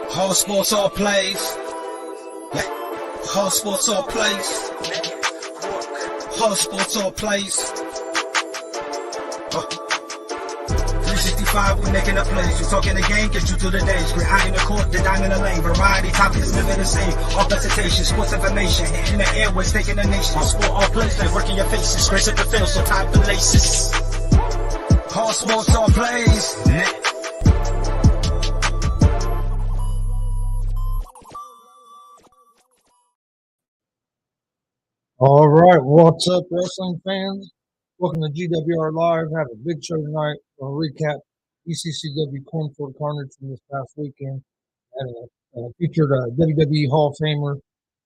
Whole sports all plays. Yeah. Whole sports all plays. Whole sports all plays. 365, we making a plays. You talking the game, get you to the days. We're high in the court, the dime in the lane. Variety topics living the same. All presentation, sports information. Hitting the airways, taking the nation. All sport, all plays, like working your faces. Grace at the field, so tie the laces. Whole sports all plays. Yeah. All right, what's up, wrestling fans? Welcome to G.W.R Live. Have a big show tonight. We'll recap Dccw Cornfield Carnage from this past weekend. And featured WWE Hall of Famer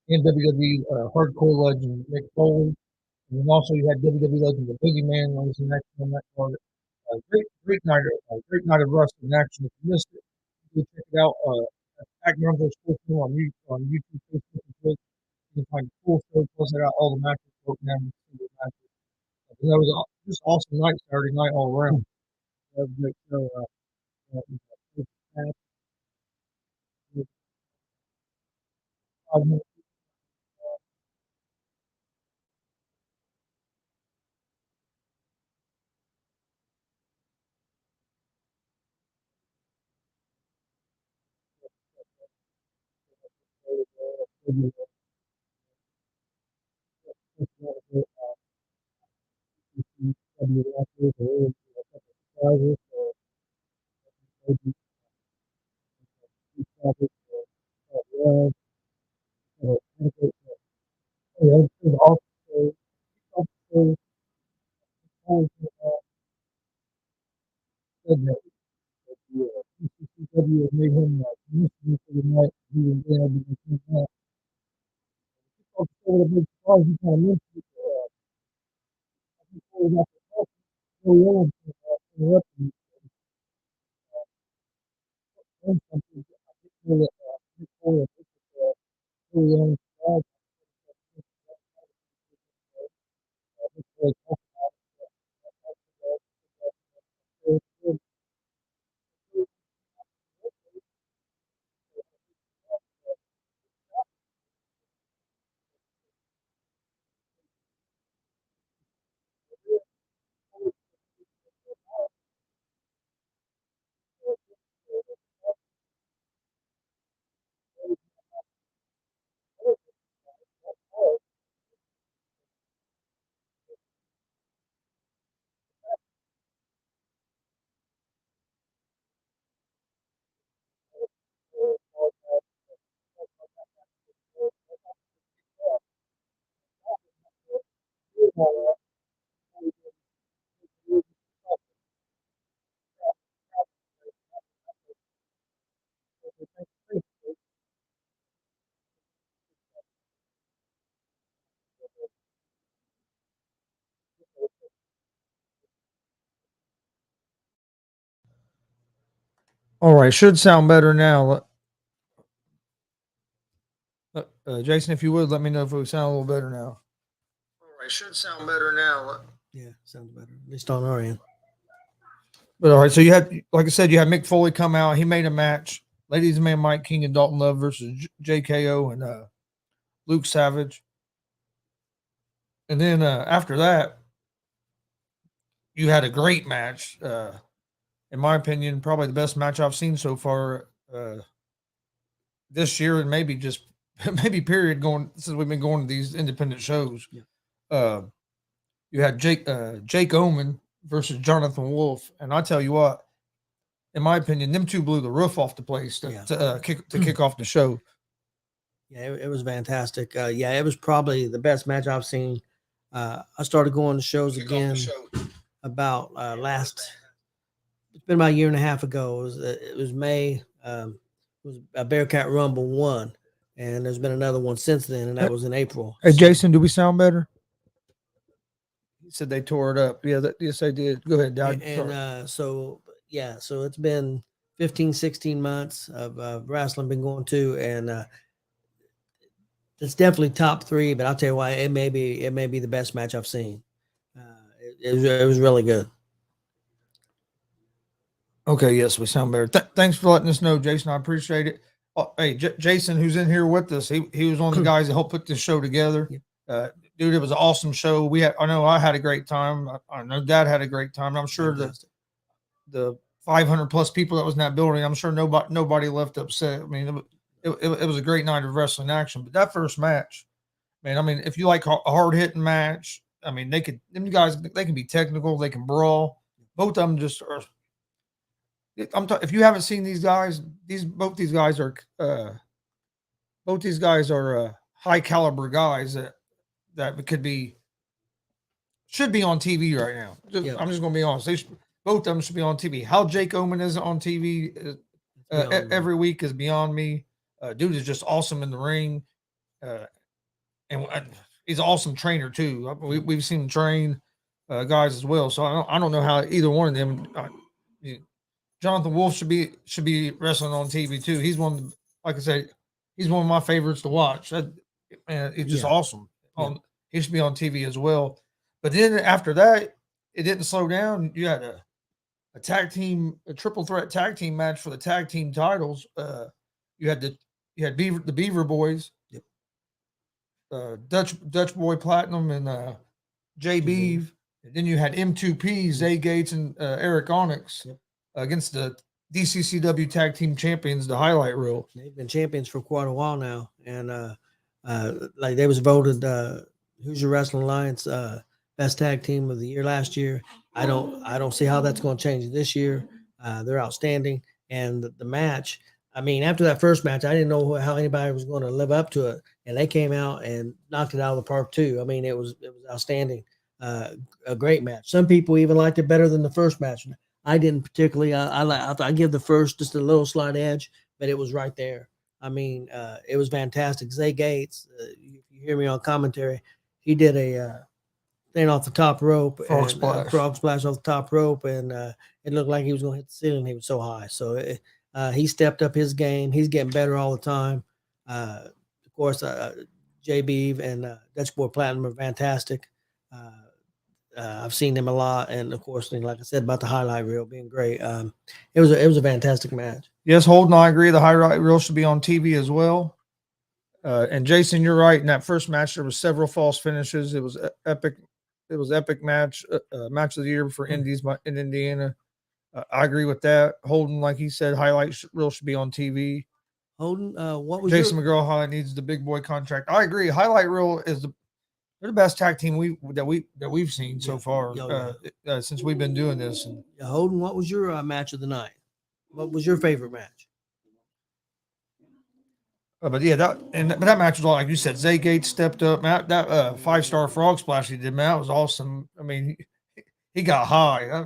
and WWE Hardcore legend Mick Foley. And then also you had WWE legend the Biggie Man was in action on that card. Great night of wrestling action. If you missed it, you can check it out at Grumble Sports on YouTube, Facebook, and Twitch. You can find the full show, plus I got all the matches broken down into single matches. That was just awesome night, Saturday night all around. That was a great show. Dccw made him commissioner for the night. He was able to do that. A big surprise. He kind of mentioned it. I think he was after Phil Owens interrupted something. I think that Mick Foley Phil Owens All right, should sound better now. Jason, if you would, let me know if it would sound a little better now. All right, should sound better now. Yeah, sounds better, at least on our end. But all right, so you had, like I said, you had Mick Foley come out. He made a match. Ladies Man Mike King and Dalton Love versus JKO and Luke Savage. And then after that, you had a great match. In my opinion, probably the best match I've seen so far this year, and maybe period going since we've been going to these independent shows. Yeah. You had Jake Omen versus Jonathan Wolf, and I tell you what, in my opinion, them two blew the roof off the place to kick off the show. Yeah, it was fantastic. Yeah, it was probably the best match I've seen. I started going to shows again about it's been about a year and a half ago. It was May. It was a Bearcat Rumble 1, and there's been another one since then, and that was in April. Hey, Jason, do we sound better? He said they tore it up. Yeah, yes, they did. Go ahead, Doug. So it's been 15, 16 months of wrestling been going to, and it's definitely top 3. But I'll tell you why, it may be the best match I've seen. It was really good. Okay, yes, we sound better. Thanks for letting us know, Jason. I appreciate it. Hey, Jason, who's in here with us, he was one of the guys that helped put this show together. Yep. Dude, it was an awesome show. I know I had a great time. I know Dad had a great time. I'm sure the 500 plus people that was in that building, I'm sure nobody left upset. I mean, it was a great night of wrestling action. But that first match, man, I mean, if you like a hard hitting match, I mean, they can be technical, they can brawl. Both of them just are. If you haven't seen these guys, both these guys are high caliber guys that should be on TV right now. I'm just going to be honest. Both of them should be on TV. How Jake Oman isn't on TV every week is beyond me. Dude is just awesome in the ring, and he's an awesome trainer too. We've seen him train guys as well. So I don't know how either one of them. Jonathan Wolf should be wrestling on TV too. He's like I said, he's one of my favorites to watch. He's just awesome. He should be on TV as well. But then after that, it didn't slow down. You had a triple threat tag team match for the tag team titles. You had the Beaver Boys, Dutch Boy Platinum and Jay Beeve. And then you had M2P, Zay Gates and Eric Onyx against the DCCW Tag Team Champions, the Highlight Reel. They've been champions for quite a while now, and like they was voted Hoosier Wrestling Alliance best tag team of the year last year. I don't see how that's going to change this year. They're outstanding, and the match. I mean, after that first match, I didn't know how anybody was going to live up to it, and they came out and knocked it out of the park too. I mean, it was outstanding, a great match. Some people even liked it better than the first match. I didn't particularly. I give the first just a little slight edge, but it was right there. I mean, it was fantastic. Zay Gates, if you hear me on commentary, he did a thing off the top rope, frog splash off the top rope, and it looked like he was going to hit the ceiling. He was so high. So he stepped up his game. He's getting better all the time. Of course, Jay Beeve and Dccw Platinum are fantastic. I've seen them a lot, and of course, like I said about the highlight reel being great. It was a fantastic match. Yes, Holden, I agree. The highlight reel should be on TV as well. And Jason, you're right. In that first match, there was several false finishes. It was epic. It was epic match of the year for Indies in Indiana. I agree with that. Holden, like he said, highlight reel should be on TV. Holden, what was Jason McGraw? Highlight needs the big boy contract. I agree. Highlight reel is they're the best tag team we've seen so far since we've been doing this. And, Holden, what was your match of the night? What was your favorite match? But that match was all like you said. Zay Gates stepped up. That 5-star frog splash he did, man, that was awesome. I mean, he got high.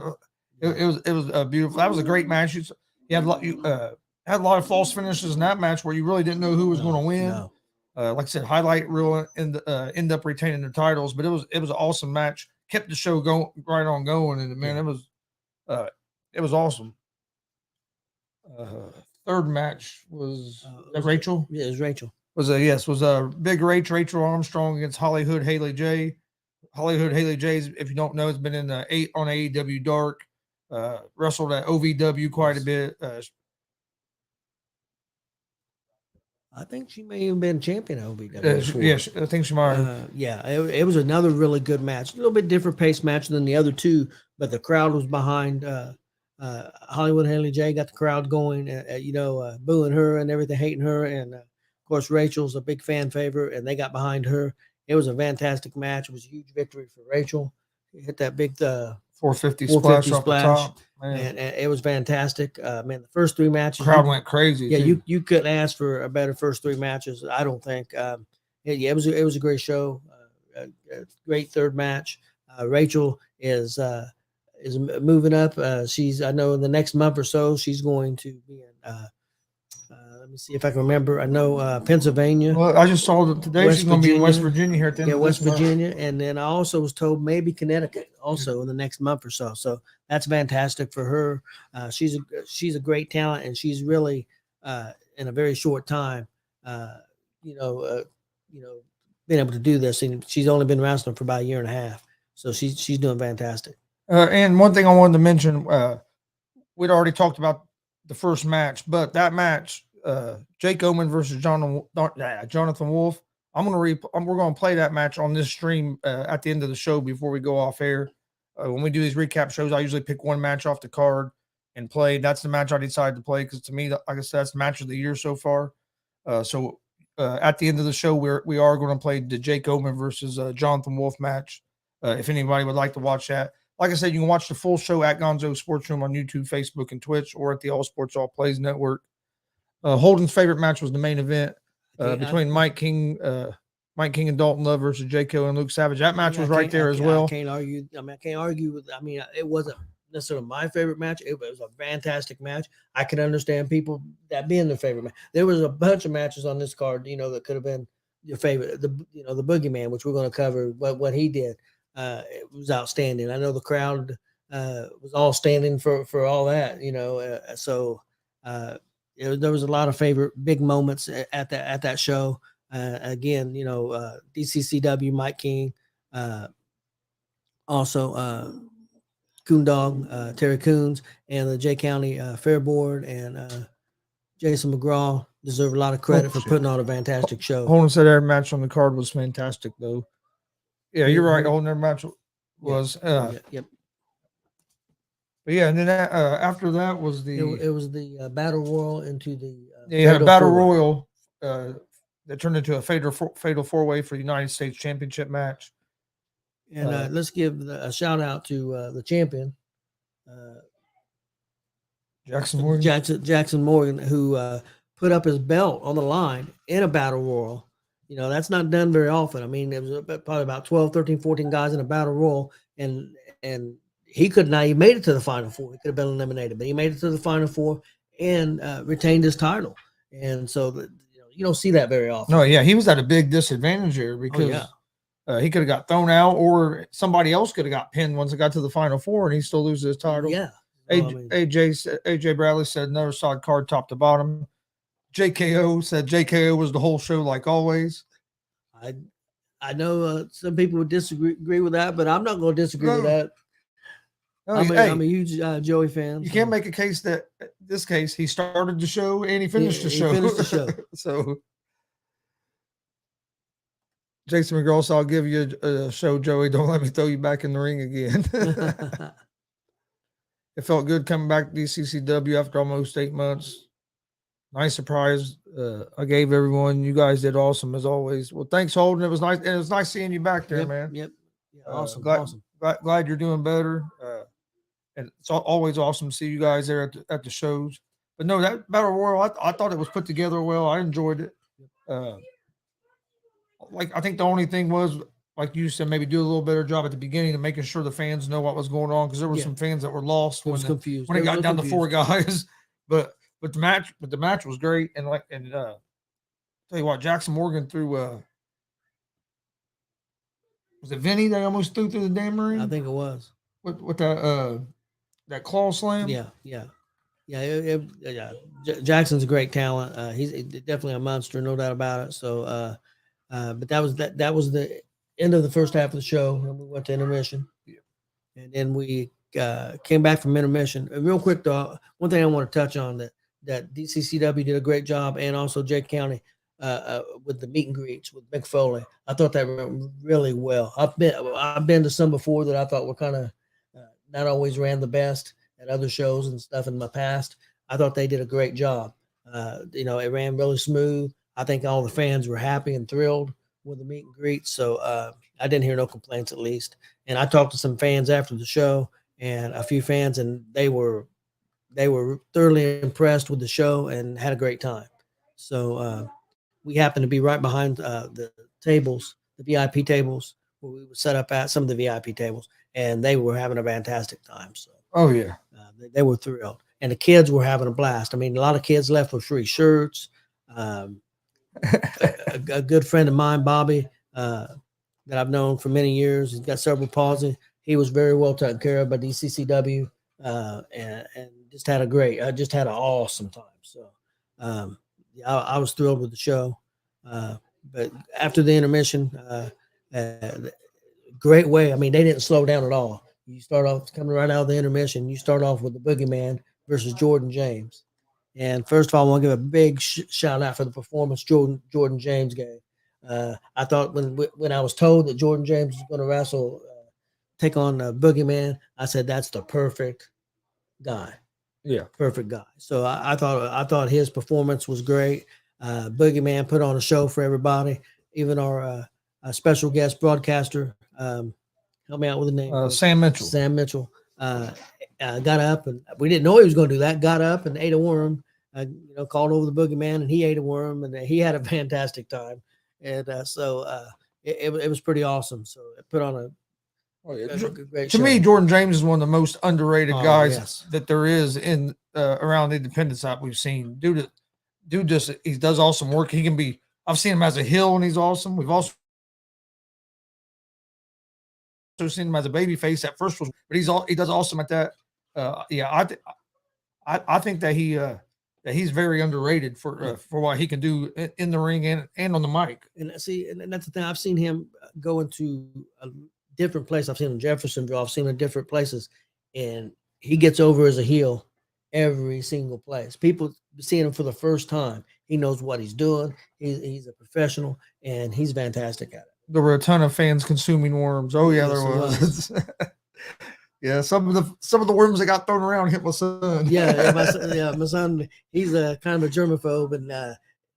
It was beautiful. That was a great match. You had a lot of false finishes in that match where you really didn't know who was going to win. No. Like I said, highlight reel and end up retaining the titles, but it was an awesome match. Kept the show going and man, it was awesome. Third match was Rachel. Yeah, it was Rachel. Was Big Rachel Armstrong against Hollywood Haley J. Hollywood Haley J, if you don't know, has been in the 8 on AEW Dark. Wrestled at OVW quite a bit. I think she may have been champion of OVW. Yes, I think she might have. It was another really good match. A little bit different pace match than the other two, but the crowd was behind Hollywood Haley J. Got the crowd going, booing her and everything, hating her. And, of course, Rachel's a big fan favorite, and they got behind her. It was a fantastic match. It was a huge victory for Rachel. She hit that big 450 splash off the top. And it was fantastic. Man, the first three matches, crowd went crazy. Yeah, you couldn't ask for a better first three matches, I don't think. It was a great show. A great third match. Rachel is moving up. I know in the next month or so she's going to be in. Let me see if I can remember. I know Pennsylvania. Well, I just saw that today she's going to be in West Virginia here at the end of West Virginia. And then I also was told maybe Connecticut also in the next month or so. So that's fantastic for her. She's a great talent, and she's really in a very short time, been able to do this. And she's only been wrestling for about a year and a half. So she's doing fantastic. And one thing I wanted to mention, we'd already talked about the first match, but that match, Jake Oman versus Jonathan Wolf. We're gonna play that match on this stream at the end of the show before we go off air. When we do these recap shows, I usually pick one match off the card and play. That's the match I decided to play because to me, like I said, that's the match of the year so far. So at the end of the show, we are going to play the Jake Oman versus Jonathan Wolf match. If anybody would like to watch that, like I said, you can watch the full show at Gonzo Sports Room on YouTube, Facebook, and Twitch, or at the All Sports All Plays Network. Holden's favorite match was the main event between Mike King and Dalton Love versus JKO and Luke Savage. That match was right there as well. I can't argue. I can't argue with. It wasn't necessarily my favorite match. It was a fantastic match. I can understand people that being their favorite match. There was a bunch of matches on this card, that could have been your favorite. The Boogeyman, which we're going to cover, what he did, it was outstanding. I know the crowd was all standing for all that, so. There was a lot of favorite big moments at that show. Again, DCCW, Mike King, also Coondog, Terry Coons, and the Jay County Fair Board and Jason McGraw deserve a lot of credit for putting on a fantastic show. Holden said every match on the card was fantastic, though. Yeah, you're right. Holden, every match was. Yep. But yeah, and then after that was it was the battle royal into the you had a battle royal that turned into a fatal 4-way for the United States Championship match. And let's give a shout out to the champion, Jackson Morgan. Jackson Morgan, who put up his belt on the line in a battle royal. That's not done very often. It was probably about 12, 13, 14 guys in a battle royal, and he could not. He made it to the Final Four. He could have been eliminated, but he made it to the Final Four and retained his title. And so, you don't see that very often. No, yeah, he was at a big disadvantage here because he could have got thrown out, or somebody else could have got pinned once it got to the Final Four, and he still loses his title. Yeah. AJ Bradley said another solid card, top to bottom. JKO said JKO was the whole show, like always. I know some people would disagree with that, but I'm not going to disagree with that. No, I'm a huge Joey fan. You can't make a case that this case he started the show and he finished the show. He finished the show. So Jason McGraw, so I'll give you a show, Joey. Don't let me throw you back in the ring again. It felt good coming back to DCCW after almost 8 months. Nice surprise. I gave everyone. You guys did awesome as always. Well, thanks, Holden. It was nice. And it was nice seeing you back there, man. Yep. Yeah, awesome. Glad you're doing better. And it's always awesome to see you guys there at the shows. But no, that Battle Royal, I thought it was put together well. I enjoyed it. I think the only thing was, like you said, maybe do a little better job at the beginning of making sure the fans know what was going on, because there were some fans that were lost when it got down to 4 guys. But the match was great, and tell you what, Jackson Morgan threw was it Vinny that almost threw through the damn ring? I think it was. With that claw slam? Yeah. Jackson's a great talent. He's definitely a monster, no doubt about it. So, but that was the end of the first half of the show, and we went to intermission. Yeah. And then we came back from intermission. Real quick, though, one thing I want to touch on that DCCW did a great job, and also Jay County with the meet and greets with Mick Foley. I thought that went really well. I've been to some before that I thought were kind of not always ran the best at other shows and stuff in my past. I thought they did a great job. It ran really smooth. I think all the fans were happy and thrilled with the meet and greet. So I didn't hear no complaints, at least. And I talked to some fans after the show, and a few fans, and they were thoroughly impressed with the show and had a great time. So we happened to be right behind the tables, the VIP tables, where we were set up at, some of the VIP tables, and they were having a fantastic time. So, they were thrilled, and the kids were having a blast. A lot of kids left with free shirts. A good friend of mine, Bobby, that I've known for many years, he's got cerebral palsy. He was very well taken care of by DCCW, and just had an awesome time. So, I was thrilled with the show. But after the intermission, great way. They didn't slow down at all. You start off coming right out of the intermission. You start off with the Boogeyman versus Jordan James, And first of all, I want to give a big shout out for the performance Jordan James gave. I thought when I was told that Jordan James was going to wrestle, take on Boogeyman, I said that's the perfect guy. Yeah, perfect guy. So I thought his performance was great. Boogeyman put on a show for everybody. Even our special guest broadcaster, help me out with the name. Sam Mitchell. Sam Mitchell got up, and we didn't know he was going to do that. Got up and ate a worm. Called over the Boogeyman, and he ate a worm, and he had a fantastic time. And it was pretty awesome. So it put on a great to show. me, Jordan James is one of the most underrated guys yes. that there is in around the independent side we've seen. Dude just he does awesome work. He can be. I've seen him as a heel, and he's awesome. We've also seen him as a baby face. At first was, but he does awesome at that. I think that he's very underrated for what he can do in the ring and on the mic. And see, and that's the thing. I've seen him go into a different place. I've seen him in Jeffersonville. I've seen him in different places, and he gets over as a heel every single place. People seeing him for the first time. He knows what he's doing. He's a professional, and he's fantastic at it. There were a ton of fans consuming worms. Oh yeah, there was. Yeah, some of the worms that got thrown around hit my son. My son. He's a kind of a germaphobe, and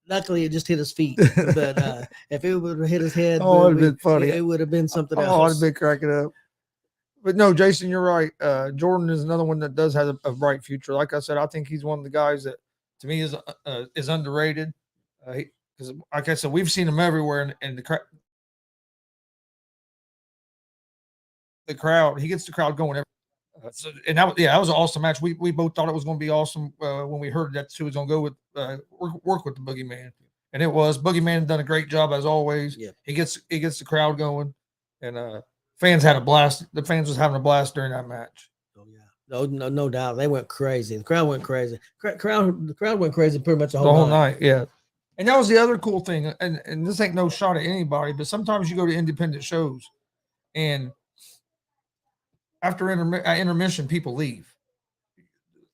luckily it just hit his feet. But if it would have hit his head, it would have been funny. It would have been something else. I'd have been cracking up. But no, Jason, you're right. Jordan is another one that does have a bright future. Like I said, I think he's one of the guys that, to me, is underrated. Because, like I said, we've seen him everywhere, and the crowd, he gets the crowd going. That was an awesome match. We both thought it was going to be awesome when we heard that Stu was going to go with work with the Boogeyman, and it was. Boogeyman done a great job as always. Yeah. He gets the crowd going, and fans had a blast. The fans was having a blast during that match. Oh yeah, no doubt. They went crazy. The crowd went crazy. The crowd went crazy pretty much the whole night. Yeah. And that was the other cool thing. And this ain't no shot at anybody, but sometimes you go to independent shows, and after intermission, people leave.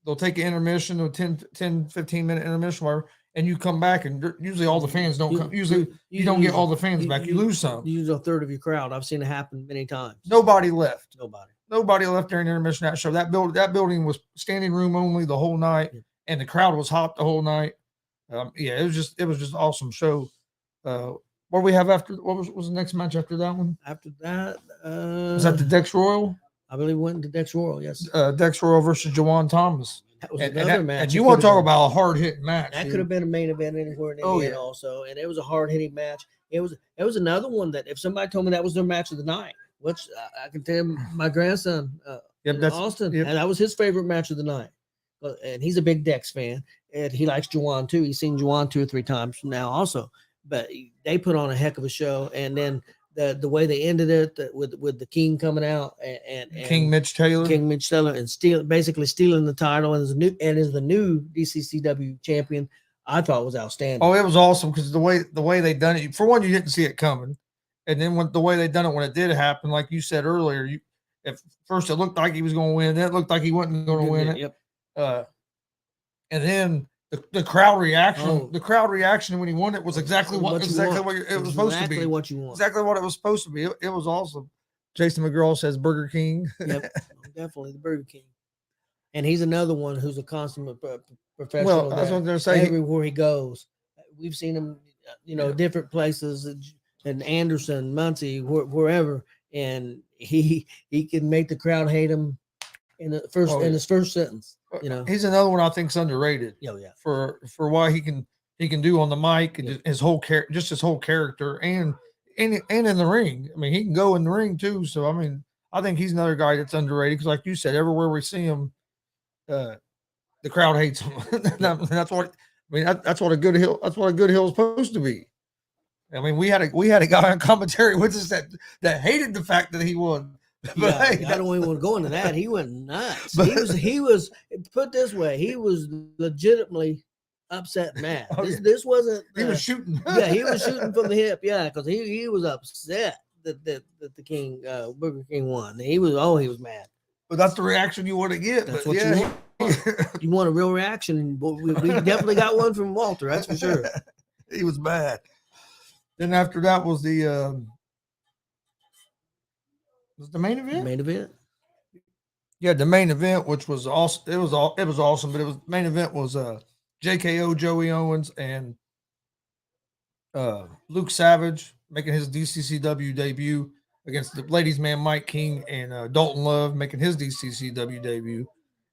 They'll take an intermission, a 10, 15-minute intermission, whatever, and you come back, and usually all the fans don't come. Usually you don't get all the fans back. You lose some. You lose a third of your crowd. I've seen it happen many times. Nobody left. Nobody left during intermission that show. That building was standing room only the whole night, and the crowd was hot the whole night. It was just awesome show. What do we have after? What was the next match after that one? After that, was that the Dex Royal? I believe we went into Dex Royal. Yes, Dex Royal versus Juwan Thomas. That was another match. And you want to talk about a hard hitting match? That could have been a main event anywhere in Indiana also, and it was a hard hitting match. It was another one that if somebody told me that was their match of the night, which I can tell my grandson, that's Austin, and that was his favorite match of the night. And he's a big Dex fan, and he likes Juwan too. He's seen Juwan 2 or 3 times now also. But they put on a heck of a show, and then the way they ended it with the King coming out and King Mitch Taylor, and basically stealing the title, and is the new DCCW champion. I thought was outstanding. Oh, it was awesome because the way they done it. For one, you didn't see it coming, and then the way they done it when it did happen, like you said earlier, at first it looked like he was going to win, then it looked like he wasn't going to win it. Yep. And then the crowd reaction, when he won it was exactly what it was supposed to be. Exactly what you want. Exactly what it was supposed to be. It was awesome. Jason McGraw says Burger King. Yep, definitely the Burger King. And he's another one who's a consummate professional. Well, that's what they're saying. Everywhere he goes, we've seen him, different places, in Anderson, Muncie, wherever, and he can make the crowd hate him in his first sentence. He's another one I think's underrated. Oh yeah. For what he can do on the mic and his whole character and in the ring. I mean, he can go in the ring too. So I mean, I think he's another guy that's underrated because, like you said, everywhere we see him, the crowd hates him. That's what a good heel. That's what a good heel is supposed to be. I mean, we had a guy on commentary with us that hated the fact that he won. But I don't even want to go into that. He went nuts. He was put this way. He was legitimately upset and mad. This wasn't. He was shooting. He was shooting from the hip. Yeah, because he was upset that the King Burger King won. He was mad. But that's the reaction you want to get. That's what you want. You want a real reaction? We definitely got one from Walter. That's for sure. He was bad. Then after that was the main event. Main event. Yeah, the main event, which was awesome. It was awesome, but main event was JKO, Joey Owens, and Luke Savage making his DCCW debut against the ladies' man Mike King and Dalton Love making his DCCW debut.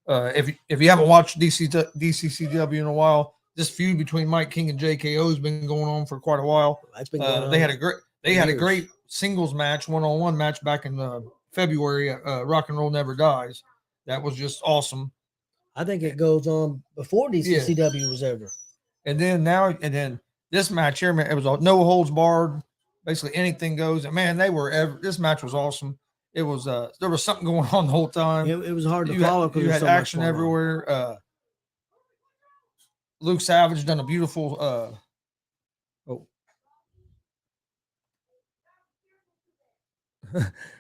If you haven't watched DCCW in a while, this feud between Mike King and JKO has been going on for quite a while. It's been going on. They had a great singles match, 1-on-1 match back in February. Rock and Roll Never Dies. That was just awesome. I think it goes on before DCCW was ever. And then this match here, man, it was no holds barred. Basically anything goes. And man, this match was awesome. It was there was something going on the whole time. It was hard to follow because you had action everywhere. Luke Savage done a beautiful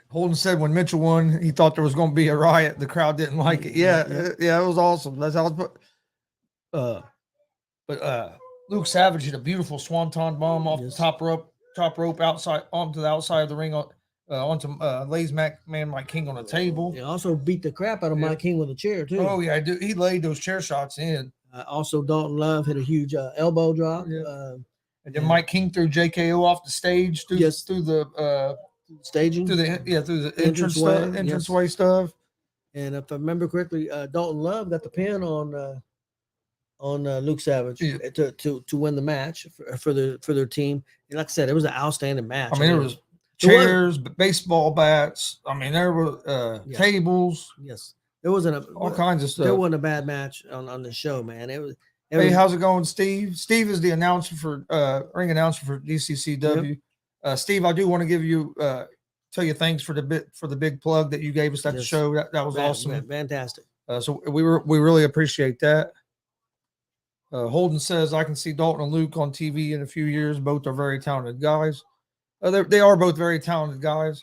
Holden said when Mitchell won, he thought there was going to be a riot. The crowd didn't like it. Yeah, it was awesome. That's how it's but Luke Savage hit a beautiful swanton bomb off the top rope outside onto the outside of the ring onto Lay's man Mike King on a table. He also beat the crap out of Mike King with a chair too. Oh yeah, he laid those chair shots in. Also, Dalton Love hit a huge elbow drop. Yeah. And then Mike King threw JKO off the stage through the staging through the entranceway stuff. And if I remember correctly, Dalton Love got the pin on Luke Savage to win the match for their team. And like I said, it was an outstanding match. I mean, there was chairs, baseball bats. I mean, there were tables. Yes, there wasn't all kinds of stuff. There wasn't a bad match on the show, man. Hey, how's it going, Steve? Steve is the announcer for ring announcer for DCCW. Yep. Steve, I do want to give you tell you thanks for the big plug that you gave us at the show. That was awesome, fantastic. So we really appreciate that. Holden says I can see Dalton and Luke on TV in a few years. Both are very talented guys. They are both very talented guys.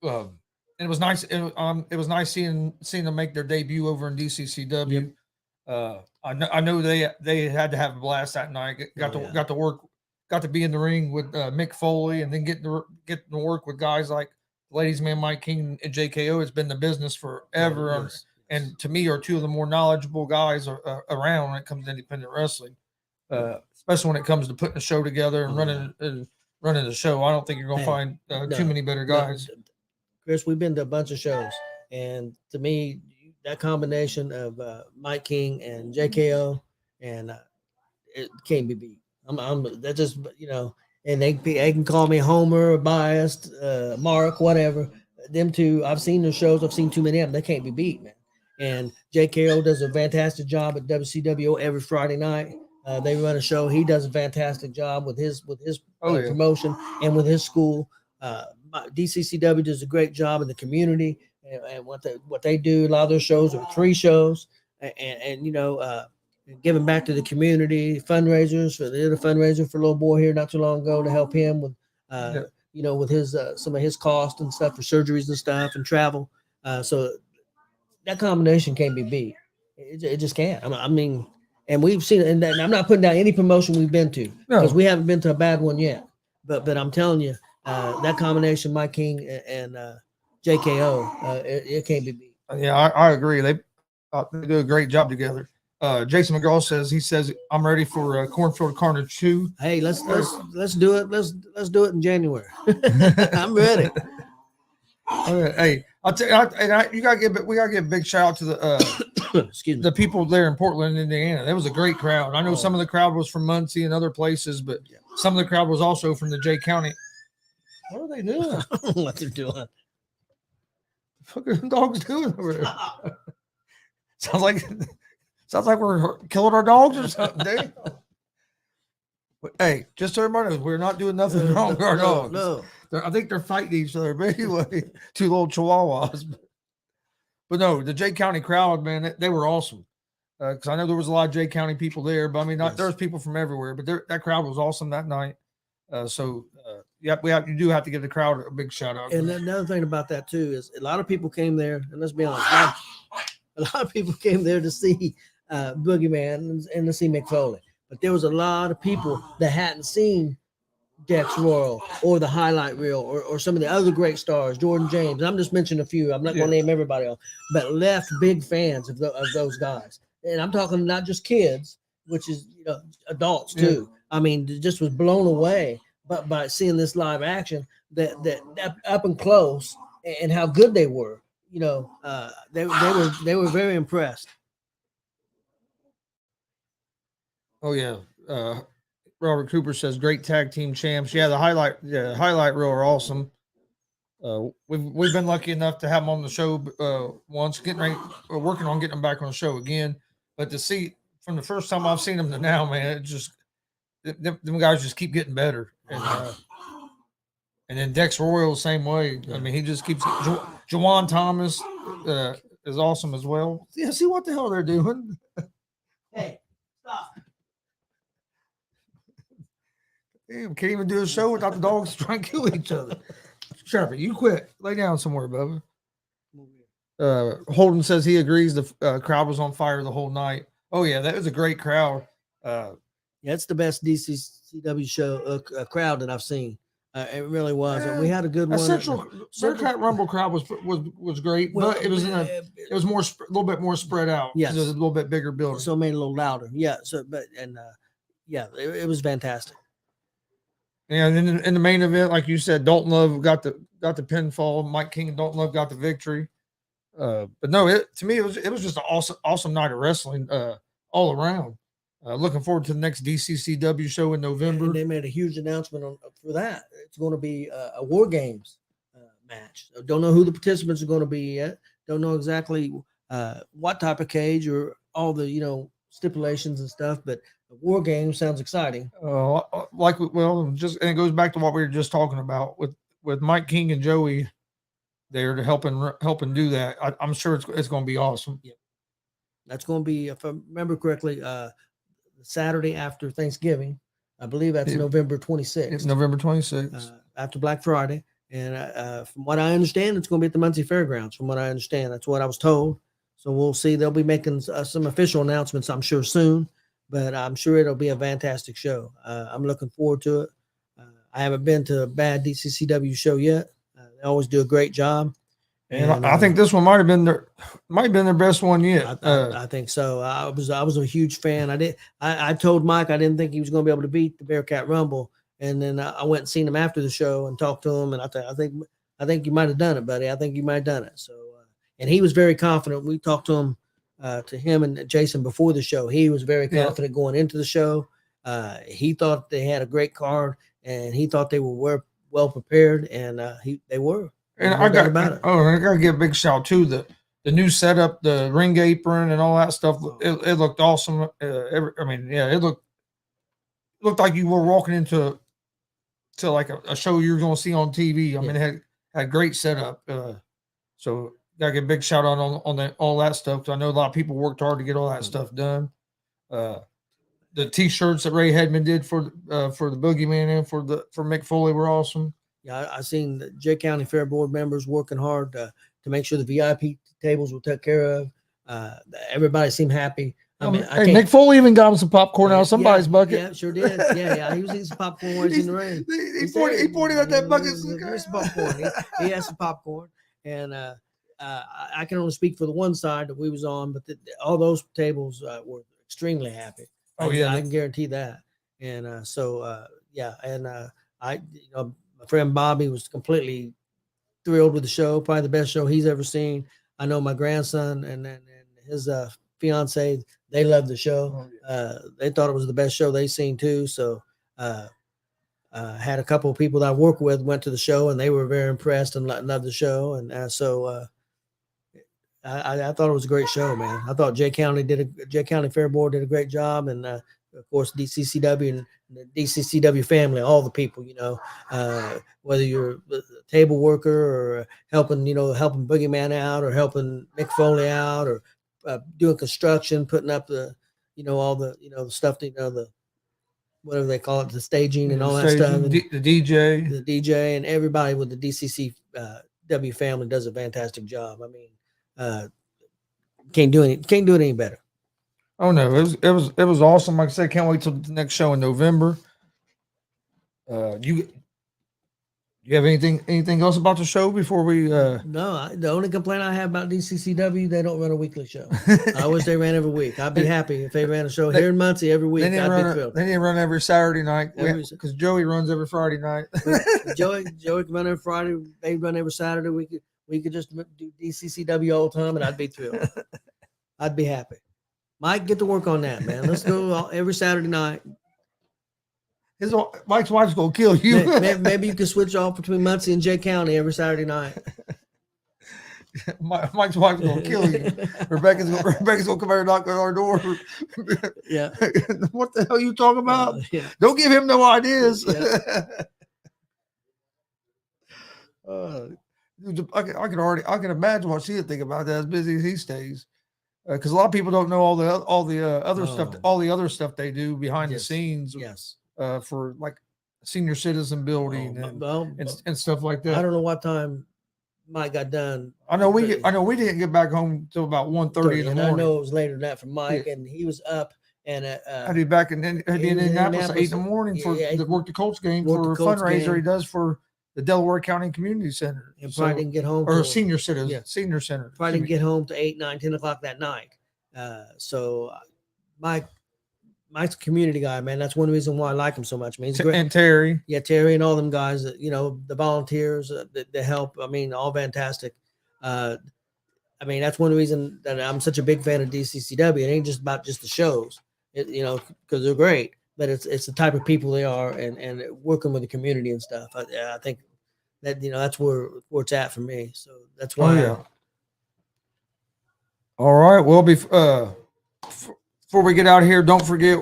And it was nice. It was nice seeing them make their debut over in DCCW. Yep. I know they had to have a blast that night. Got to be in the ring with Mick Foley, and then getting to work with guys like ladies' man Mike King and JKO. Has been the business forever, and to me are two of the more knowledgeable guys around when it comes to independent wrestling, especially when it comes to putting a show together and running the show. I don't think you're going to find too many better guys. Chris, we've been to a bunch of shows, and to me, that combination of Mike King and JKO, and it can't be beat. That just, and they can call me Homer, biased, Mark, whatever. Them two, I've seen their shows. I've seen too many of them. They can't be beat, man. And JKO does a fantastic job at WCW every Friday night. They run a show. He does a fantastic job with his promotion and with his school. DCCW does a great job in the community and what they do. A lot of their shows are 3 shows, and giving back to the community, fundraisers. They did a fundraiser for a little boy here not too long ago to help him with with his some of his costs and stuff for surgeries and stuff and travel. So that combination can't be beat. It just can't. I mean, and we've seen it. And I'm not putting down any promotion we've been to because we haven't been to a bad one yet. But I'm telling you, that combination, Mike King and JKO, it can't be beat. Yeah, I agree. They do a great job together. Jason McGraw says I'm ready for Cornfield Carnage 2. Hey, let's do it. Let's do it in January. I'm ready. Okay, hey, I'll tell you, we gotta give a big shout out to the the people there in Portland, Indiana. That was a great crowd. I know some of the crowd was from Muncie and other places, but some of the crowd was also from the Jay County. What are they doing? I don't know what they're doing. The fuck are the dogs doing over there? Sounds like we're killing our dogs or something, dude. But hey, just so everybody knows, we're not doing nothing wrong with our dogs. No. I think they're fighting each other. But anyway, 2 little chihuahuas. But no, the Jay County crowd, man, they were awesome. Because I know there was a lot of Jay County people there, but I mean, there's people from everywhere. But that crowd was awesome that night. You do have to give the crowd a big shout out. And another thing about that too is a lot of people came there, and let's be honest, A lot of people came there to see Boogeyman and to see Mick Foley, but there was a lot of people that hadn't seen Dccw or the highlight reel or some of the other great stars, Jordan James. I'm just mentioning a few. I'm not going to name everybody else, but left big fans of those guys. And I'm talking not just kids, which is adults too. I mean, just was blown away by seeing this live action that up and close and how good they were. They were very impressed. Oh yeah. Robert Cooper says great tag team champs. Yeah, the highlight reel are awesome. We've been lucky enough to have them on the show once, working on getting them back on the show again. But to see from the first time I've seen them to now, man, it just them guys just keep getting better. And then Dex Royal the same way. Yeah. I mean, he just keeps. Jawan Thomas is awesome as well. Yeah, see what the hell they're doing. Hey, stop. Damn, can't even do a show without the dogs trying to kill each other. Shut up, you quit. Lay down somewhere, Bubba. Holden says he agrees the crowd was on fire the whole night. Oh, yeah, that was a great crowd. Yeah, it's the best DCCW show crowd that I've seen. It really was. We had a good one. Central Rumble crowd was great, well, but it was a little bit more spread out. Yes, it was a little bit bigger building, so it made it a little louder. Yeah, it was fantastic. And in the main event, like you said, Dalton Love got the pinfall. Mike King and Dalton Love got the victory. But no, to me it was just an awesome night of wrestling all around. Looking forward to the next DCCW show in November. And they made a huge announcement for that. It's going to be a War Games match. Don't know who the participants are going to be yet. Don't know exactly what type of cage or all the stipulations and stuff. But War Games sounds exciting. And it goes back to what we were just talking about with Mike King and Joey. They're helping do that. I'm sure it's going to be awesome. Yeah, that's going to be, if I remember correctly, Saturday after Thanksgiving. I believe that's November 26th. It's November 26th. After Black Friday. And from what I understand, it's going to be at the Muncie Fairgrounds. From what I understand, that's what I was told. So we'll see. They'll be making some official announcements, I'm sure, soon. But I'm sure it'll be a fantastic show. I'm looking forward to it. I haven't been to a bad DCCW show yet. They always do a great job. And I think this one might have been their best one yet. I think so. I was a huge fan. I told Mike I didn't think he was going to be able to beat the Bearcat Rumble, and then I went and seen him after the show and talked to him, and I think you might have done it, buddy. I think you might have done it. So, and he was very confident. We talked to him and Jason before the show. He was very confident going into the show. He thought they had a great card, and he thought they were well prepared, and they were. And I got to give a big shout too. The new setup, the ring apron, and all that stuff. It looked awesome. It looked like you were walking into like a show you're going to see on TV. I mean, it had great setup. So got to give a big shout out on all that stuff, because I know a lot of people worked hard to get all that stuff done. The T-shirts that Ray Hedman did for the Boogeyman and for Mick Foley were awesome. Yeah, I seen the J County Fair Board members working hard to make sure the VIP tables were taken care of. Everybody seemed happy. Mick Foley even got him some popcorn out of somebody's bucket. Yeah, sure did. Yeah, he was eating some popcorn while he's in the ring. He pointed at that bucket. Here's some popcorn. He had some popcorn, and I can only speak for the one side that we was on, but all those tables were extremely happy. I can guarantee that. And my friend Bobby was completely thrilled with the show. Probably the best show he's ever seen. I know my grandson and his fiance, they loved the show. They thought it was the best show they seen too. So had a couple of people that I work with went to the show, and they were very impressed and loved the show. And I thought it was a great show, man. I thought J County Fair Board did a great job, and of course DCCW and the DCCW family, all the people, whether you're a table worker or helping Boogeyman out, or helping Mick Foley out, or doing construction, putting up the stuff, whatever they call it, the staging and all that stuff. And the DJ and everybody with the DCCW family does a fantastic job. I mean, Can't do it any better. Oh no, it was awesome. Like I said, can't wait till the next show in November. You have anything else about the show before we? No, the only complaint I have about DCCW, they don't run a weekly show. I wish they ran every week. I'd be happy if they ran a show here in Muncie every week. I'd be thrilled. They didn't run every Saturday night because Joey runs every Friday night. Joey can run every Friday. They run every Saturday. We could just do DCCW all the time, and I'd be thrilled. I'd be happy. Mike, get to work on that, man. Let's go every Saturday night. Mike's wife's gonna kill you. Maybe you can switch off between Muncie and Jay County every Saturday night. Mike's wife's gonna kill you. Rebecca's gonna come over and knock on our door. Yeah. What the hell are you talking about? Yeah. Don't give him no ideas. Yeah. I can imagine what she'd think about that, as busy as he stays. Because a lot of people don't know all the other stuff, all the other stuff they do behind the scenes. Yes. For like senior citizen building and stuff like that. I don't know what time Mike got done. I know we didn't get back home till about 1:30 in the morning. I know it was later than that for Mike, and he was up and I'd be back in Indianapolis at 8 in the morning to work the Colts game for a fundraiser he does for the Delaware County Community Center. And probably didn't get home senior citizen senior center. Probably didn't get home to 8, 9, 10 o'clock that night. So Mike's a community guy, man. That's one reason why I like him so much. I mean, he's great. And Terry. Yeah, Terry and all them guys, the volunteers, the help. I mean, all fantastic. I mean, that's one reason that I'm such a big fan of DCCW. It ain't just about just the shows, because they're great, but it's the type of people they are and working with the community and stuff. I think that, that's where it's at for me. So that's why. Oh, yeah. All right. Well, before we get out of here, don't forget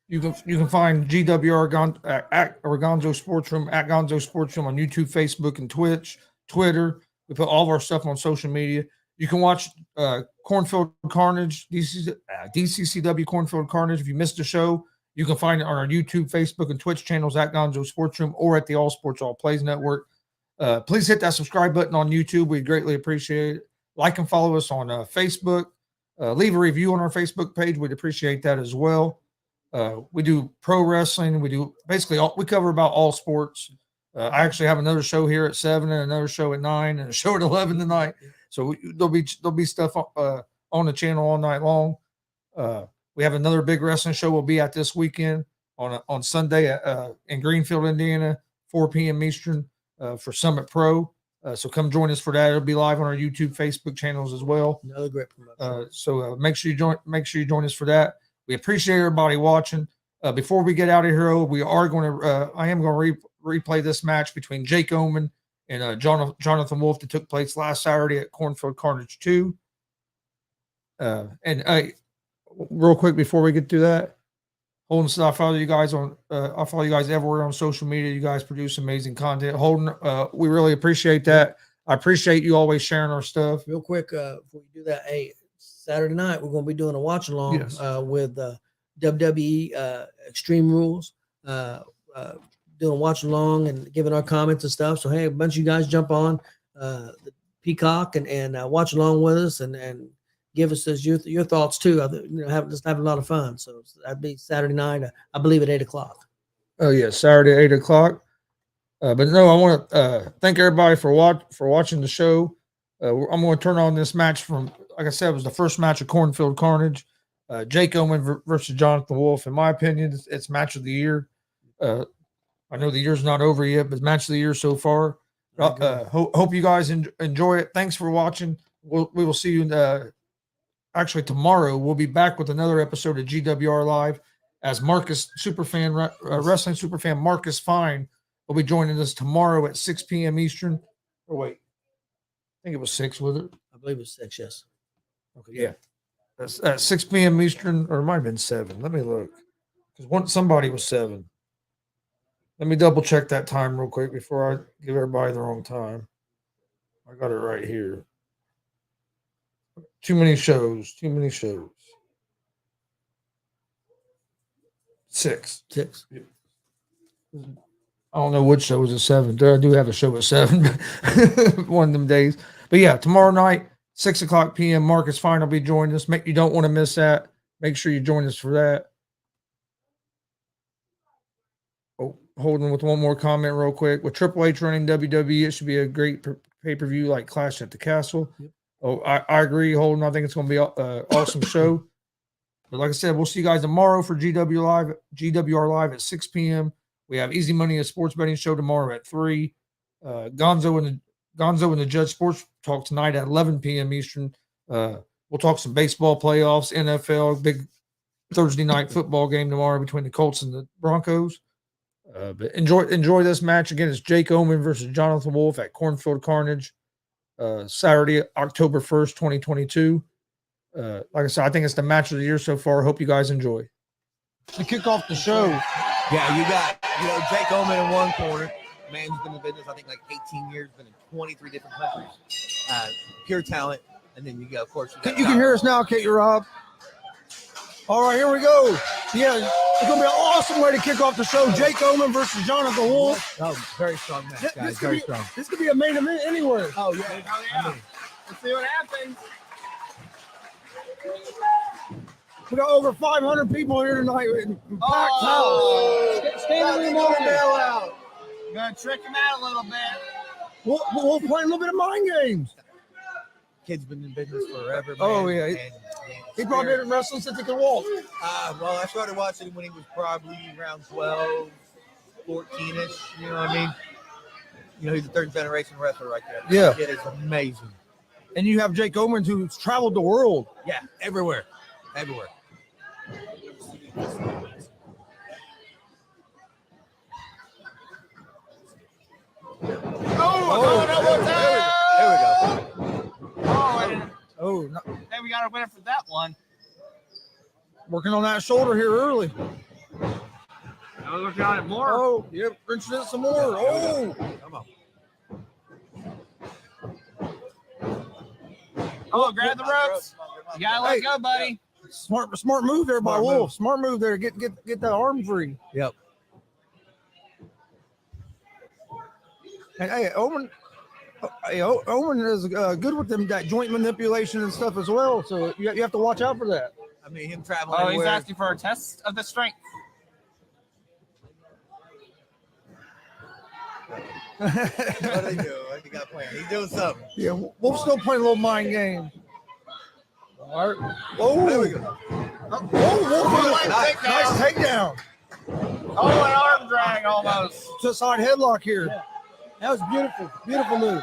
you can find G.W.R. Gonzo Sports Room at Gonzo Sports Room on YouTube, Facebook, and Twitch, Twitter. We put all of our stuff on social media. You can watch Cornfield Carnage, DCCW Cornfield Carnage. If you missed the show, you can find it on our YouTube, Facebook, and Twitch channels at Gonzo Sports Room or at the All Sports All Plays Network. Please hit that subscribe button on YouTube. We'd greatly appreciate it. Like and follow us on Facebook. Leave a review on our Facebook page. We'd appreciate that as well. We do pro wrestling. We do we cover about all sports. I actually have another show here at 7 and another show at 9 and a show at 11 tonight. So there'll be stuff on the channel all night long. We have another big wrestling show we'll be at this weekend on Sunday in Greenfield, Indiana, 4 p.m. Eastern for Summit Pro. So come join us for that. It'll be live on our YouTube, Facebook channels as well. Another great promotion. So make sure you join us for that. We appreciate everybody watching. Before we get out of here, I am going to replay this match between Jake Oman and Jonathan Wolf that took place last Saturday at Cornfield Carnage 2. Real quick before we get to that, Holden said I follow you guys everywhere on social media. You guys produce amazing content. Holden, we really appreciate that. I appreciate you always sharing our stuff. Real quick, before you do that, Saturday night we're going to be doing a watch along with WWE Extreme Rules. Doing watch along and giving our comments and stuff. So hey, a bunch of you guys jump on the Peacock and watch along with us and give us your thoughts too. Just have a lot of fun. So that'd be Saturday night, I believe at 8 o'clock. Oh yeah, Saturday at 8 o'clock. But no, I want to thank everybody for watching the show. I'm going to turn on this match from, like I said, it was the first match of Cornfield Carnage. Jake Oman versus Jonathan Wolf. In my opinion, it's match of the year. I know the year's not over yet, but match of the year so far. Hope you guys enjoy it. Thanks for watching. We will see you. Actually, tomorrow we'll be back with another episode of G.W.R. Live as Marcus Superfan, wrestling superfan Marcus Fine will be joining us tomorrow at 6 p.m. Eastern. Oh wait, I think it was 6 with it. I believe it was 6. Yes. Okay. Yeah. That's at 6 p.m. Eastern, or it might have been 7. Let me look, because somebody was 7. Let me double check that time real quick before I give everybody the wrong time. I got it right here. Too many shows. 6. Yeah. I don't know which show was at 7. I do have a show at 7 one of them days. But yeah, tomorrow night, 6 o'clock p.m. Marcus Fine will be joining us. You don't want to miss that. Make sure you join us for that. Oh, holding with one more comment real quick. With Triple H running WWE, it should be a great pay-per-view like Clash at the Castle. Yep. Oh, I agree, Holden. I think it's going to be an awesome show. But like I said, we'll see you guys tomorrow for GWR Live at 6 p.m. We have Easy Money, a sports betting show tomorrow at 3. Gonzo and the Judge Sports Talk tonight at 11 p.m. Eastern. We'll talk some baseball playoffs, NFL, big Thursday night football game tomorrow between the Colts and the Broncos. But enjoy this match. Again, it's Jake Oman versus Jonathan Wolf at Cornfield Carnage, Saturday, October 1st, 2022. Like I said, I think it's the match of the year so far. Hope you guys enjoy. To kick off the show, yeah, you got Jake Oman in one corner. Man's been in the business, I think, like 18 years. Been in 23 different countries. Pure talent. And then you go, of course. You can hear us now, Kate Rob. All right, here we go. Yeah, it's going to be an awesome way to kick off the show. Jake Oman versus Jonathan Wolf. Oh, very strong match, guys. Very strong. This could be a main event anywhere. Oh, yeah. Let's see what happens. We got over 500 people here tonight. Packed house. Standing in the out. Gonna trick him out a little bit. We'll play a little bit of mind games. Kid's been in business forever, man. Oh, yeah. He probably been wrestling since he could walk. Well, I started watching him when he was probably around 12, 14-ish. You know what I mean? He's a third-generation wrestler right there. Yeah. The kid is amazing. And you have Jake Oman, who's traveled the world. Yeah, everywhere. Everywhere. There we go. Hey, we got a winner for that one. Working on that shoulder here early. Now we're looking at it more. Oh, yep, wrenching it some more. Oh, come on. Oh, grab the ropes. You gotta let go, buddy. Smart move there by Wolf. Smart move there. Get that arm free. Yep. And hey, Oman is good with that joint manipulation and stuff as well. So you have to watch out for that. I mean, him traveling. Oh, he's asking for a test of the strength. What are they doing? What he got playing? He's doing something. Yeah, Wolf's still playing a little mind game. All right. Oh, there we go. Wolf, nice takedown. Oh, an arm drag almost. To a side headlock here. Yeah. That was beautiful. Beautiful move.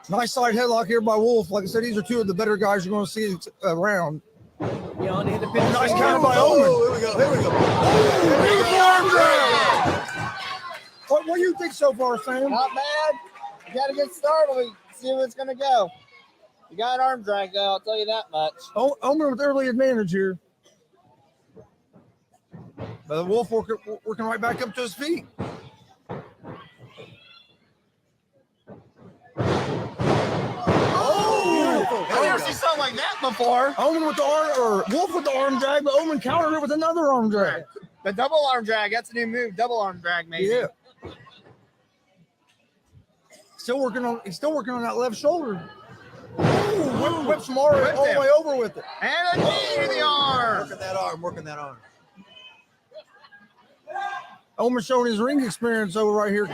Nice side headlock here by Wolf. Like I said, these are two of the better guys you're going to see around. Nice counter by Oman. Here we go. Beautiful arm drag. What do you think so far, Sam? Not bad. You got to get started. We see where it's going to go. You got an arm drag, though. I'll tell you that much. Oman with early advantage here. But Wolf working right back up to his feet. I've never seen something like that before. Oman with the arm, or Wolf with the arm drag, but Oman countered it with another arm drag. The double arm drag. That's a new move. Double arm drag, maybe. Yeah. He's still working on that left shoulder. Ooh, whips Mara all the way over with it. And a knee to the arm. Working that arm. Oman showing his ring experience over right here,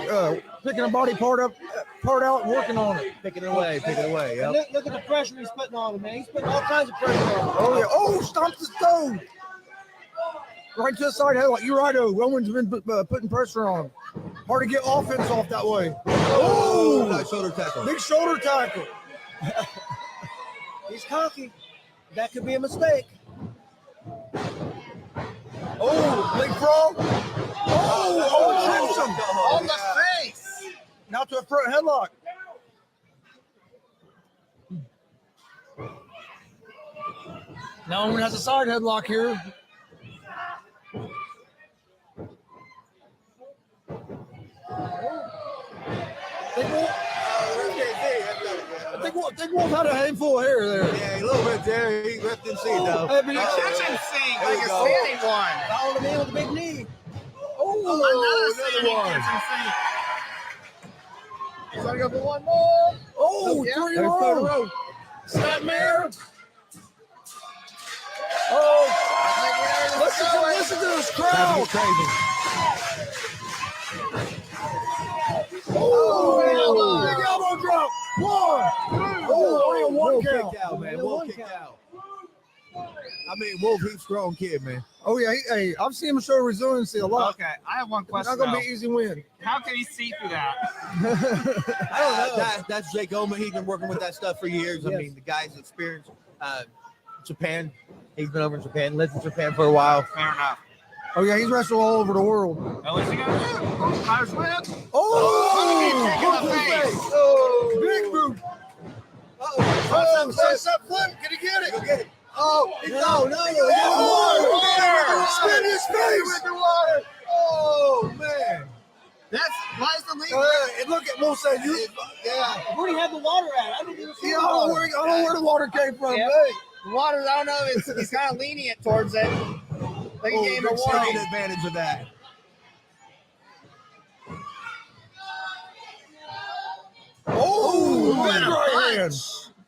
picking a body part out, and working on it. Picking it away. Yep. Look at the pressure he's putting on him, man. He's putting all kinds of pressure on him. Oh, yeah. Oh, stomps his toe. Right to the side headlock. You're right, Oman's been putting pressure on him. Hard to get offense off that way. Oh, nice shoulder tackle. Big shoulder tackle. He's cocky. That could be a mistake. Oh, big frog. Oh, hits him. On the face. Now to a front headlock. Now Oman has a side headlock here. I think Wolf had a handful of hair there. Yeah, a little bit there. He left him see though. Hey, but Kitchen sink like a standing one. Followed him in with a big knee. Oh, Another one. Kitchen sink. He's gonna go for one more. Oh, Yeah. 3 in a There's 3 in a row. row. Snapmare. Oh, listen to this crowd. Oh, big elbow drop. 1, 2, only a 1 Wolf count. kicked out, man. Yeah, Wolf one kicked count. out. I mean, Wolf, he's a strong kid, man. Oh yeah, hey, I've seen him show resiliency a lot. Okay, I have one It's question. not gonna though. be easy win. How can he see through that? I don't know. That's Jake Oman. He's been working with that stuff for years. I Yes. mean, the guy's experienced. Japan. He's been over in Japan. Lived in Japan for a while. Fair enough. Oh yeah, he's wrestled all over the world. Now, what's he gonna do? Irish whip. Oh, Kick in the face. Oh, big boot. Oh, Slice up flip. Can he get it? go get it. Oh, No. oh, spin his face. water. Oh, man. That's why is the league? And look at Wolf saying, Yeah. Where do you have the water at? I didn't even see yeah, the I don't water. know where the water came from. Yep. Hey. The Waters, I don't know. He's kind of lenient towards it. Like he gave him a Rick's taking warning. advantage of that. Oh, What big a right hand. punch.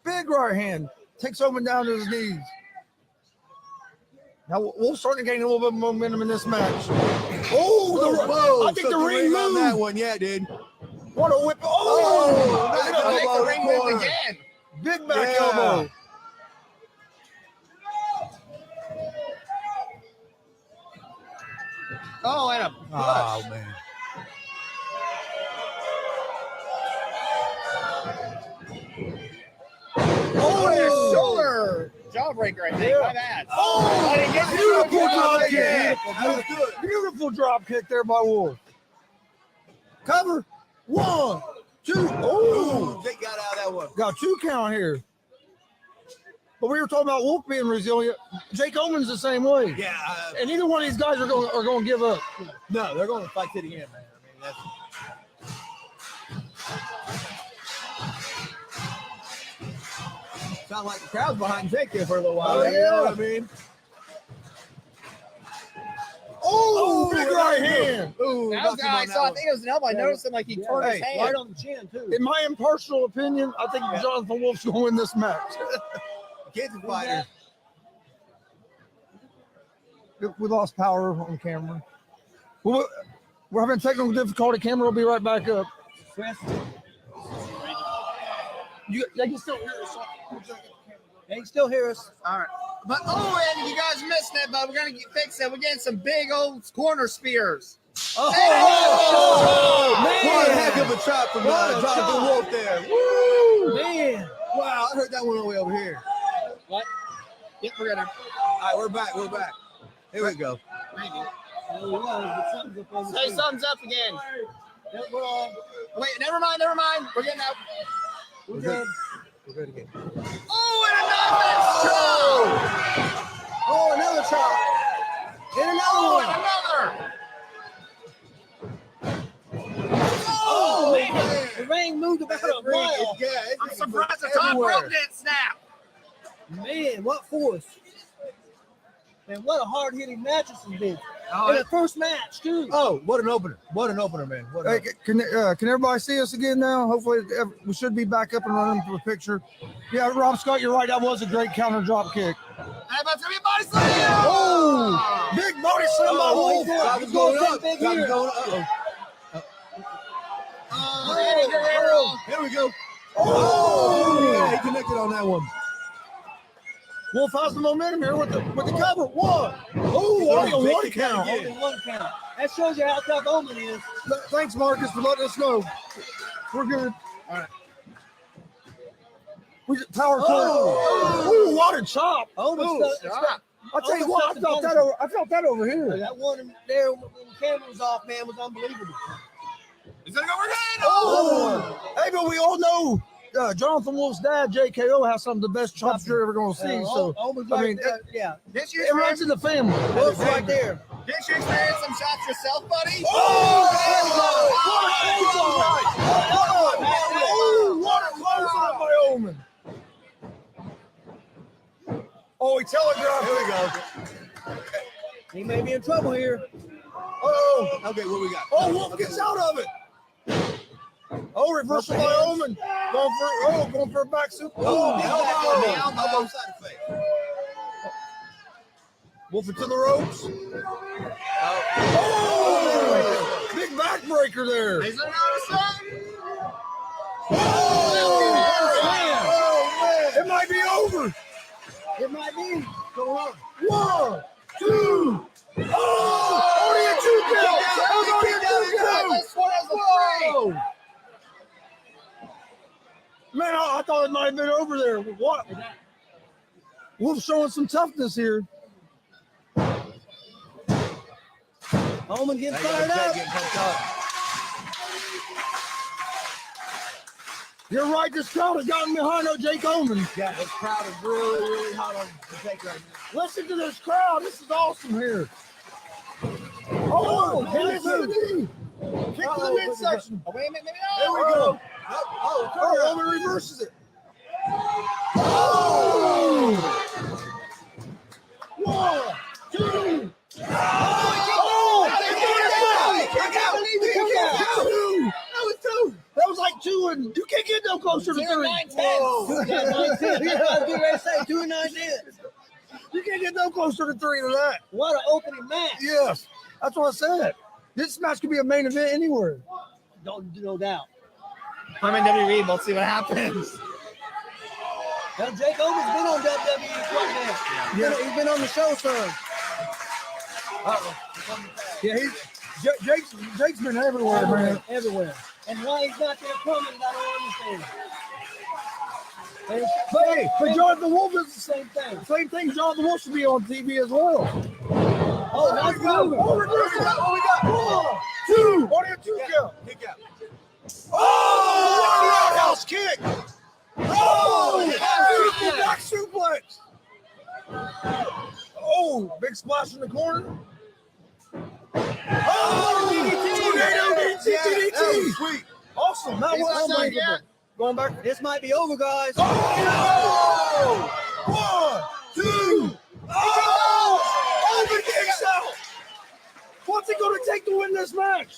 Big right hand. Takes Oman down to his knees. Now Wolf's starting to gain a little bit of momentum in this match. Oh, I think the ring on that moved. one. Yeah, dude. What a whip. Oh, back Make the elbow ring in the move corner. again. big back Yeah. elbow. Oh, and a Oh, man. oh, and a shoulder jawbreaker, I think. My bad. Oh, I didn't get the beautiful shoulder drop jab. kick. That was good. Beautiful drop kick there by Wolf. Cover. 1, 2. Oh, Jake got out of that one. got 2 count here. But we were talking about Wolf being resilient. Jake Oman's the same way. Yeah. And either one of these guys are going to give up. No, they're going to fight to the end, man. I mean, that's. Sound like the crowd's behind Jake there for a little while. Oh, You know yeah. what I mean? Oh, big right hand. Ooh, That was, knocked him on I that saw, I one. think it was an elbow. I noticed him like he turned his Hey, hand. Right on the chin, too. In my impersonal opinion, I think Jonathan Wolf's going to win this match. Kid's a fighter. We lost power on camera. Well, we're having technical difficulty. Camera will be right back up. They can still hear us. They can still hear us. All right. But and you guys missed it, but we're gonna fix it. We're getting some big old corner spears. Oh, What a heck of a chop from What a Jonathan chop. Wolf there. Woo! man. Wow, I heard that one all the way over here. What? Yep, we're gonna. All right, we're back. We're back. Here we go. Maybe. There we go, but something's up on the Say screen. thumbs up again. Yeah, we're on. Wait, never mind. We're getting out. We're good. We're good again. Oh, and another chop! Oh, another chop. And another Oh, one. and another. Oh, man. The ring moved about a mile. I'm surprised the top rope didn't snap. Man, what force. Man, what a hard-hitting match this has been. Oh, And the first match, too. Oh, what an opener. What an opener, man. What an Hey, can everybody see us again now? Hopefully, we should be back up and running for the picture. Yeah, Rob Scott, you're right. That was a great counter drop kick. How about to be body slam? Oh, big body slam by Wolf. Rob going up. Big Rob here. going up. Oh, Eddie Guerrero. Here we go. Oh, Yeah, he connected on that one. Wolf has the momentum here with the cover. 1. Oh, only a 1 count. Only one count. That shows you how tough Oman is. Thanks, Marcus, for letting us know. We're good. All right. We just power cut. Oh, what a chop. Oman's Stop. I'll tell you what, I felt that over here. That one there when the camera was off, man, was unbelievable. He's gonna go overhead. Oh, hey, but we all know Jonathan Wolf's dad, J.K.O., has some of the best chops you're ever going to see. So, Oman's I mean, yeah. Didn't you it runs in the family. Wolf's right there. Didn't you experience some shots yourself, buddy? What a close by Oman. Oh, he telegraphed. Here we go. He may be in trouble here. Oh, Okay, what we got? oh, Wolf gets out of it. Oh, reversal by Omen. Going for a back super. Oh, elbow. elbow side of face. Wolfing to the ropes. Oh, Big backbreaker there. Is there not a sign? Oh, man. It might be over. It might be. Go on. 1, 2. Oh, only a 2 count. That was only a 2 count. This one is a 3. Whoa. Man, I thought it might have been over there. What? Wolf's showing some toughness here. Omen getting Jake fired up. getting pumped up. You're right. This crowd has gotten behind Jake Omen. Yeah, this crowd is really, really hot on Jake right now. Listen to this crowd. This is awesome here. Oh, kick to the knee. Kick to the midsection. Oh, wait a minute. There we go. Oh, Omen reverses it. Oh! 1, 2. That was like 2, and you can't get no closer to 3. 9-10. Say 2 and 9 10. You can't get no closer to 3 than that. What an opening match. Yes, that's what I said. This match could be a main event anywhere. No doubt. I'm in WWE. We'll see what happens. Well, Jake Omen's been on WWE quite a bit. Yeah. He's been on the show, son. Yeah, Jake's been everywhere, man. Everywhere. And why he's not there coming, I don't understand. But Jonathan Wolf is the Same thing. same thing. Jonathan Wolf should be on TV as well. Oh, There nice we go. move. Oh, reverse it. Oh, we got 1, 2. Only a 2 count. Kick out. Oh, roundhouse kick. Oh, beautiful back suplex. Oh, big splash in the corner. Oh, DDT. That was sweet. Awesome. That He's was not done unbelievable. yet. Going back. This might be over, guys. Oh! 1, 2. Oh! Omen kicks out. What's it going to take to win this match?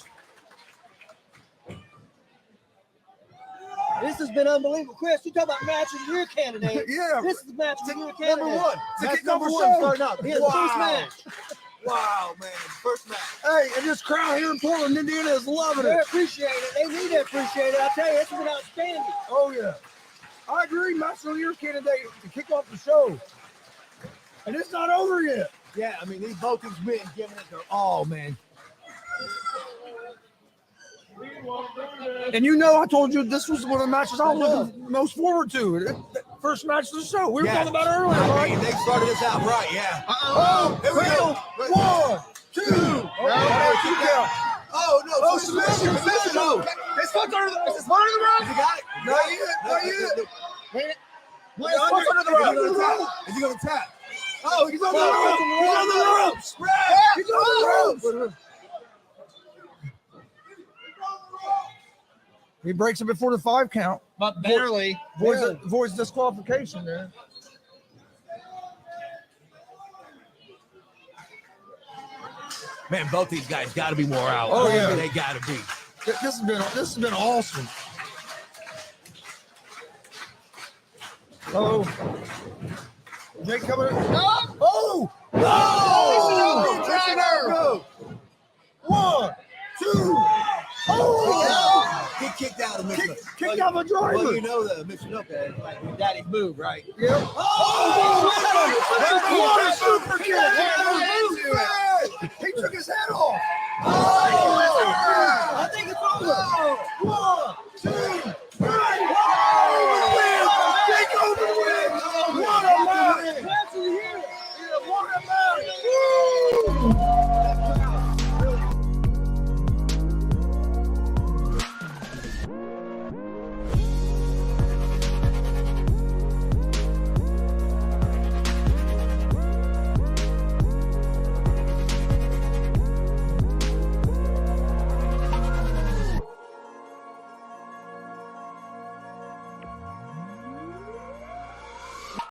This has been unbelievable. Chris, you talk about match of the year candidate. Yeah. This is the match of the year candidate. Number 1. That's Ticket number number 1 one. starting out. Yeah, the first match. Wow, man. First match. Hey, and this crowd here in Portland, Indiana is loving They it. appreciate it. They need to appreciate it. I tell you, this has been outstanding. Oh, yeah. I agree. Match of the year candidate to kick off the show. And it's not over yet. Yeah, I mean, these both these men giving it their all, man. And you know, I told you this was one of the matches I was looking most forward to. First match of the show. We were Yeah. talking about it earlier, I right? mean, they started this out right, yeah. Oh, Here we go. 1, 2. Oh, 2 count. Oh, no. Oh, submission. Oh. His foot's under the, is his foot under the rope? You got it? Not yet. Not yet. Wait a minute. His foot's under the rope. Is he going to tap? Oh, he's on the rope. He's on the ropes. He's on the ropes. He breaks it before the 5 count. But barely. Voids disqualification there. Man, both these guys got to be more out. Oh, yeah. They got to be. This has been awesome. Oh, Jake coming in. Oh, no! Driver. 1, 2. Oh, He kicked out of Mission. kicked out the driver. Well, you know the Mission Up is like your daddy's move, right? Yep. What a super kick! He took his head off. I think it's over. 1, 2.